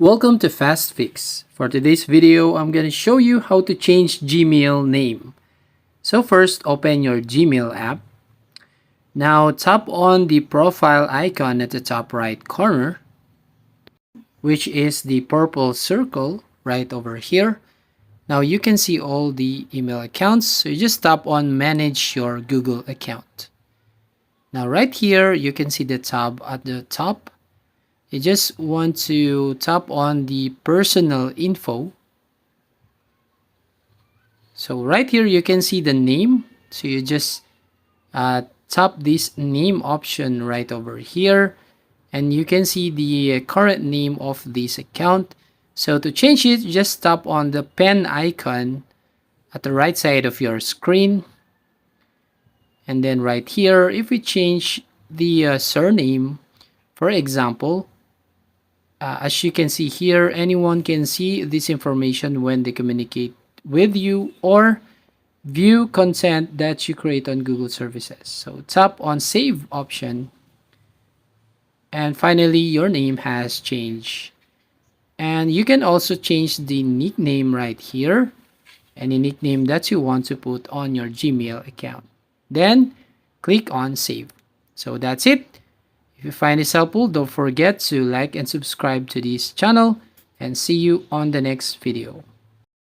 Welcome to Fast Fix. For today's video, I'm going to show you how to change Gmail name. So first, open your Gmail app. Now tap on the profile icon at the top right corner, which is the purple circle right over here. Now you can see all the email accounts, so you just tap on Manage Your Google Account. Now right here, you can see the tab at the top. You just want to tap on the personal info. So right here you can see the name. So you just tap this name option right over here, and you can see the current name of this account. So to change it, just tap on the pen icon at the right side of your screen. And then right here, if we change the surname, for example, as you can see here, anyone can see this information when they communicate with you or view content that you create on Google services. So tap on Save option. And finally, your name has changed. And you can also change the nickname right here. Any nickname that you want to put on your Gmail account. Then click on Save. So that's it. If you find this helpful, don't forget to like and subscribe to this channel, and see you on the next video.